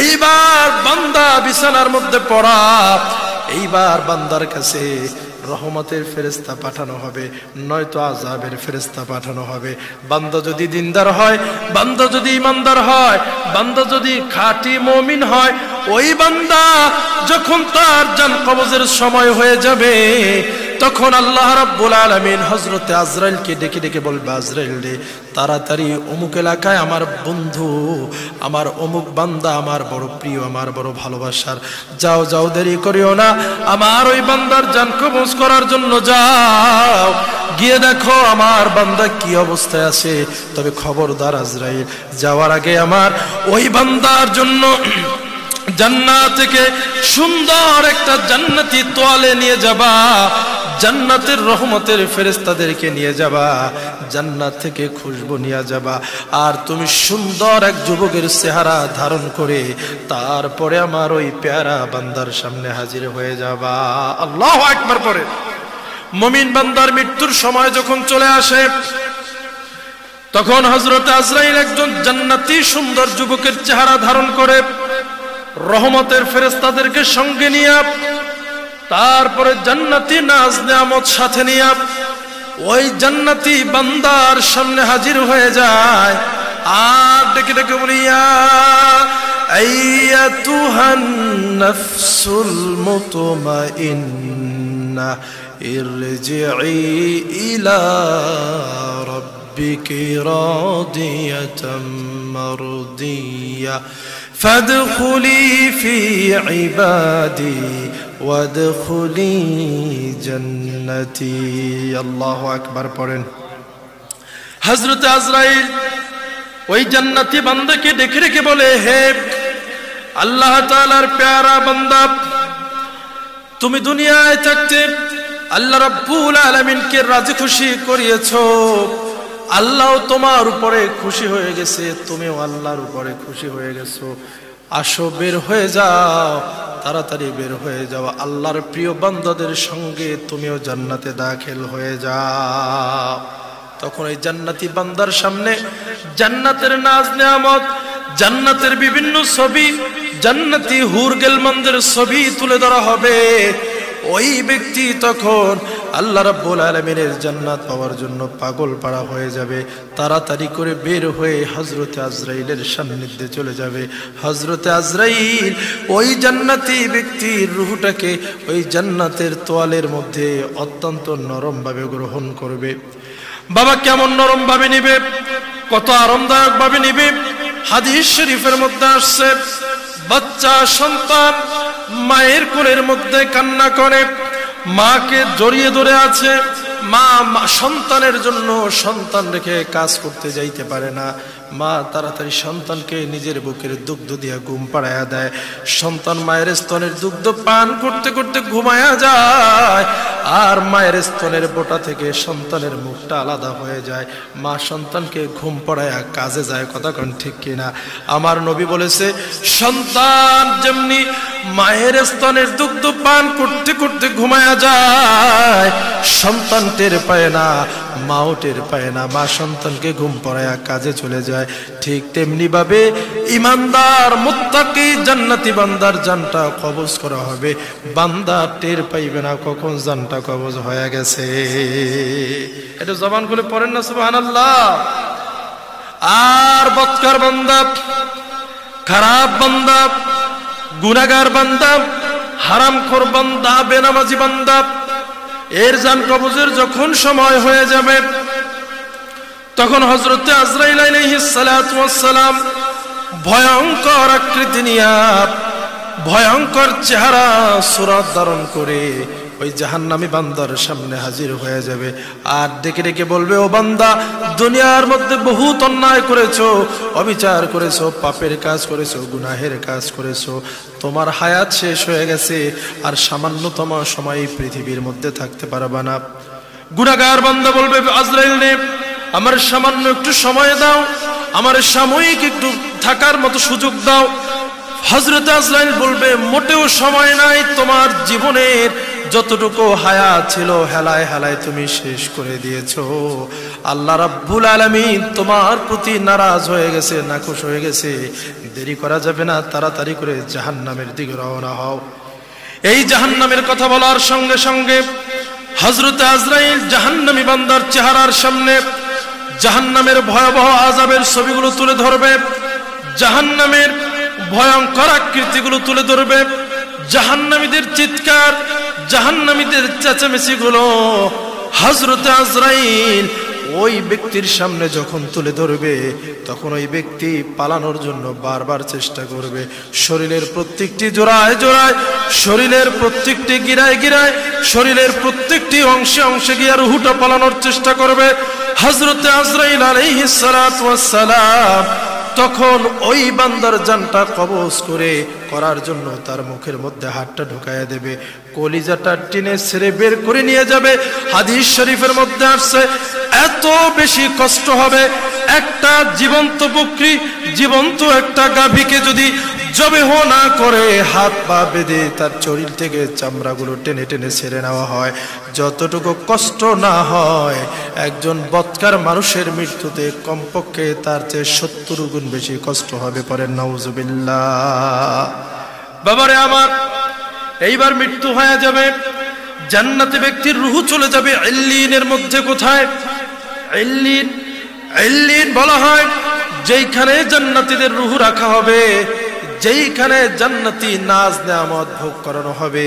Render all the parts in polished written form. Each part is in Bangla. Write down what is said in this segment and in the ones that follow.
এইবার বান্দা বিছানার মধ্যে পড়া, এইবার বান্দার কাছে রহমতের ফেরেশতা পাঠানো হবে, নয়তো আযাবের ফেরেশতা পাঠানো হবে। বান্দা যদি দিনদার হয়, বান্দা যদি ইমানদার হয়, বান্দা যদি খাঁটি মুমিন হয়, ওই বান্দা যখন তার জান কবজের সময় হয়ে যাবে, তখন আল্লাহ রাব্বুল আলামিন হযরতে আজরাইলকে ডেকে ডেকে বলবে, আজরাইল রে, তাড়াতাড়ি অমুক এলাকায় আমার বন্ধু, আমার অমুক বান্দা, আমার বড় প্রিয়, আমার বড় ভালোবাসার, যাও যাও, দেরি করিও না, আমার ওই বান্দার জান কবজ করার জন্য যাও, গিয়ে দেখো আমার বান্দা কি অবস্থায় আছে। তবে খবরদার আজরাইল, যাওয়ার আগে আমার ওই বান্দার জন্য জান্নাত থেকে সুন্দর একটা জান্নাতি তোয়ালে নিয়ে যাবা, জান্নাতের রহমতের ফেরেশতাদেরকে নিয়ে যাবা, জান্নাত থেকে খুশবু নিয়ে যাবা, আর তুমি সুন্দর এক যুবকের চেহারা ধারণ করে তারপরে আমার ওই পেয়ারা বান্দার সামনে হাজির হয়ে যাবা। আল্লাহু আকবার পড়ে। মুমিন বান্দার মৃত্যুর সময় যখন চলে আসে, তখন হযরত আজরাইল একজন জান্নাতি সুন্দর যুবকের চেহারা ধারণ করে রহমতের ফেরেশতাদেরকে সঙ্গে নিয়ে, তারপরে জান্নাতি নাজ নিয়ামত সাথে নিয়ে ওই জান্নাতি বান্দার সামনে হাজির হয়ে যায়, আর ডেকে ডেকে বলি, ইয়া আইয়াতুহান নাফসুল মুতমাইন্না ইরজিই ইলা রাব্বিকি রাদিয়াতাম মারদিয়া فادخلي في عبادي وادخلي جنتي। আল্লাহু আকবার পড়েন। হযরত আজরাইল ওই জান্নাতি বান্দাকে ডেকে ডেকে বলে, হে আল্লাহ তাআলার প্যারা বান্দা, তুমি দুনিয়ায় থাকতে আল্লাহ রাব্বুল আলামিনকে রাজি খুশি করিয়েছো, আল্লাহ তোমার উপরে খুশি হয়ে গেছে, তুমিও আল্লাহর উপরে খুশি হয়ে গেছো, আসো বের হয়ে যাও, তাড়াতাড়ি বের হয়ে যাও, আল্লাহর প্রিয় বান্দাদের সঙ্গে তুমিও জান্নাতে দাখিল হয়ে যাও। তখন এই জান্নাতি বান্দার সামনে জান্নাতের নাজ নিয়ামত, জান্নাতের বিভিন্ন ছবি, জান্নাতি হুর গেলমানদের ছবি তুলে ধরা হবে। ওই ব্যক্তি তখন আল্লাহ রাব্বুল আলামিনের জান্নাত পাওয়ার জন্য পাগল পাড়া হয়ে যাবে, তাড়াতাড়ি করে বের হয়ে হযরতে আজরাইলের সান্নিধ্যে চলে যাবে। হযরতে আজরাইল ওই জান্নাতি ব্যক্তির রূহটাকে ওই জান্নাতের তোয়ালের মধ্যে অত্যন্ত নরম ভাবে গ্রহণ করবে। বাবা কেমন নরম ভাবে নিবে, কত আরামদায়ক ভাবে নিবে। হাদিস শরীফের মধ্যে আসছে, বাচ্চা সন্তান মায়ের কোলের মধ্যে কান্না করে, মাকে জড়িয়ে ধরে আছে, মা সন্তানের জন্য সন্তান রেখে কাজ করতে যাইতে পারে না, মা তাড়াতাড়ি সন্তানকে নিজের বুকের দুগ্ধ দিয়া ঘুম পাড়ায়া দেয়, সন্তান মায়ের স্তনের দুগ্ধ পান করতে করতে ঘুমায়া যায়, আর মায়ের স্তনের বোটা থেকে সন্তানের মুখটা আলাদা হয়ে যায়, মা সন্তানকে ঘুম পাড়ায়া কাজে যায়। কথা কোন ঠিক কিনা? আমার নবী বলেছে, সন্তান যেমনি মায়ের স্তনের দুগ্ধ পান করতে করতে ঘুমায়া যায়, সন্তান টের পায় না, মাও টের পায় না, মা সন্তানকে ঘুম পাড়ায়া কাজে চলে যায়। ঠিক তেমনি ভাবে ইমানদার মুত্তাকি জান্নাতি বান্দার জানটা কবজ করা হবে, বান্দা টের পাইবে না কখন জানটা কবজ হয়ে গেছে। এটা জবান খুলে পড়েন না সুবহানাল্লাহ। আর বদকার বান্দা, খারাপ বান্দা, গুনাহগার বান্দা, হারামখোর বান্দা, বেনামাজি বান্দা, এর জান কবজের যখন সময় হয়ে যাবে, তখন হযরতে আজরাইল আলাইহিস সালাতু ওয়াস সালাম ভয়ঙ্কর আকৃতি নিয়ে, ভয়ঙ্কর চেহারা সুরত ধারণ করে ওই জাহান্নামী বান্দার সামনে হাজির হয়ে যাবে, আর ডেকে ডেকে বলবে, ও বান্দা, দুনিয়ার মধ্যে বহুত অন্যায় করেছো, অবিচার করেছো, পাপের কাজ করেছো, গুনাহের কাজ করেছো, তোমার হায়াত শেষ হয়ে গেছে, আর সামান্যতম সময় পৃথিবীর মধ্যে থাকতে পারবা না। গুনাহগার বান্দা বলবে, আজরাইল নে, আমার সামান্য একটু সময় দাও, আমার সাময়িক একটু থাকার মতো সুযোগ দাও। হযরত আজরাইল বলবে, মোটেও সময় নাই, তোমার জীবনের যতটুকু হায়াত ছিল হেলায় হেলায় তুমি শেষ করে দিয়েছো। আল্লাহ রাব্বুল আলামিন তোমার প্রতি নারাজ হয়ে গেছে, নাখুশ হয়ে গেছে। দেরি করা যাবে না, তাড়াতাড়ি করে জাহান্নামের দিকে রওনা হও। এই জাহান্নামের কথা বলার সঙ্গে সঙ্গে হযরত আজরাইল জাহান্নামী বান্দার চেহারার সামনে জাহান্নামের ভয়াবহ আযাবের ছবিগুলো তুলে ধরবে, জাহান্নামের ভয়ঙ্কর আকৃতিগুলো তুলে ধরবে, জাহান্নামীদের চিৎকার, জাহান্নামীদের চেঁচামেচিগুলো হযরত আজরাইল ওই ব্যক্তির সামনে যখন তুলে ধরবে তখন ওই ব্যক্তি পালানোর জন্য বারবার চেষ্টা করবে। শরীরের প্রত্যেকটি জোড়ায় জোড়ায়, শরীরের প্রত্যেকটি গিরায় গিরায়, শরীরের প্রত্যেকটি অংশে অংশে গিয়ে রুহুটা পালানোর চেষ্টা করবে। হযরত আজরাইল আলাইহিস সালাতু ওয়াস সালাম তখন ওই বান্দার জানটা কবজ করার জন্য তার মুখের মধ্যে হাতটা ঢুকাইয়া দেবে, কলিজাটা টেনে ছেড়ে বের করে নিয়ে যাবে। হাদিস শরীফের মধ্যে আসছে এত বেশি কষ্ট হবে, একটা জীবন্ত বকরি, জীবন্ত একটা গাভীকে যদি জবেহ না করে হাত পা বেঁধে তার শরীর থেকে চামড়াগুলো টেনে টেনে ছেড়ে নেওয়া হয়, যতটুকু কষ্ট না হয় একজন বৎকার মানুষের মৃত্যুতে কমপক্ষে তার চেয়ে 70 গুণ বেশি কষ্ট হবে। পরে নাউজুবিল্লাহ। বাবারে আমার, এইবার মৃত্যু হয়ে যাবে, জান্নাতে ব্যক্তির রূহ চলে যাবে ইল্লিনের মধ্যে। কোথায়? ইল্লিন। ইল্লিন বলা হয় যেইখানে জান্নাতীদের রূহ রাখা হবে, যেইখানে জান্নাতি নাজ নেয়ামত ভোগ করানো হবে।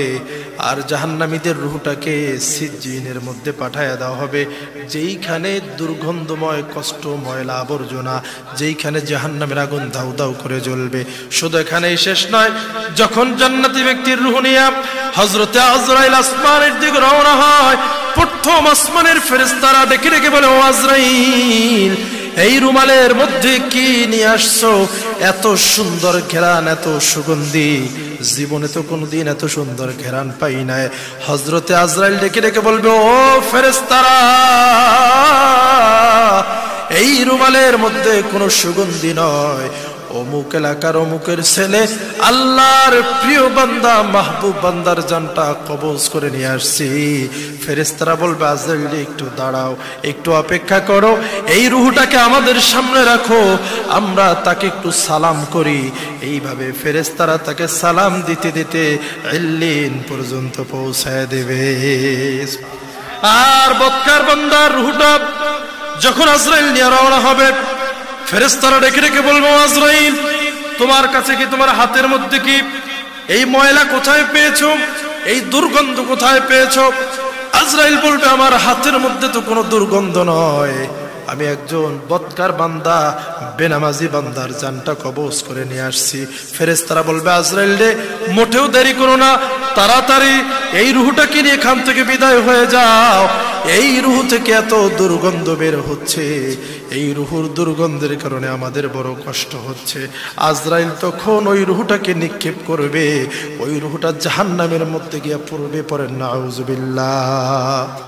আর জাহান্নামীদের রূহটাকে সিজ্জিনের মধ্যে পাঠায়া দেওয়া হবে, যেইখানে দুর্গন্ধময় কষ্টময় আবর্জনা, যেইখানে জাহান্নামের আগুন দাউ দাউ করে জ্বলবে। শুধু এখানেই শেষ নয়, যখন জান্নাতি ব্যক্তির রূহ নিয়ে হযরতে আজরাইল আসমানের দিকে রওনা হয়, প্রথম আসমানের ফেরেশতারা ডেকে ডেকে বলে, ও আজরাইল, এই রুমালের মধ্যে কি নিয়ে আসছো? এত সুন্দর ঘেরান, এত সুগন্ধি, জীবনে তো কোনোদিন এত সুন্দর ঘেরান পাই নাই। হযরতে আজরাইল ডেকে ডেকে বলবে, ও ফেরেশতারা, এই রুমালের মধ্যে কোনো সুগন্ধি নয়, অমুক এলাকার অমুকের ছেলে আল্লাহর প্রিয় বান্দা মাহবুব বান্দার জানটা কবজ করে নিয়ে আসছি। ফেরেশতারা বলবে, আজরাইল একটু দাঁড়াও, একটু অপেক্ষা করো, এই রূহটাকে আমাদের সামনে রাখো, আমরা তাকে একটু সালাম করি। এইভাবে ফেরেশতারা তাকে সালাম দিতে দিতে ইল্লিন পর্যন্ত পৌঁছায় দেবে। আর বৎকার বান্দার রূহটা যখন আজরাইল নিয়ে রওনা হবে, ফেরেশতারা ডেকে ডেকে বলবো, আজরাইল, তোমার কাছে কি, তোমার হাতের মধ্যে কি এই ময়লা কোথায় পেয়েছো? এই দুর্গন্ধ কোথায় পেয়েছো? আজরাইল বলবে, আমার হাতের মধ্যে তো কোনো দুর্গন্ধ নয়, আমি একজন বৎকার বান্দা, বেনামাজি বান্দার জানটা কবজ করে নিয়ে আসছি। ফেরেশতারা বলবে, আজরাইল রে, মোটেও দেরি করো না, তাড়াতাড়ি এই রূহটাকে নিয়ে এখান থেকে বিদায় হয়ে যাও। এই রূহ থেকে এত দুর্গন্ধ বের হচ্ছে, এই রূহুর দুর্গন্ধের কারণে আমাদের বড় কষ্ট হচ্ছে। আজরাইল তখন ওই রূহটাকে নিক্ষেপ করবে, ওই রূহটা জাহান্নামের মধ্যে গিয়ে পড়বে। পড়েন নাউজুবিল্লাহ।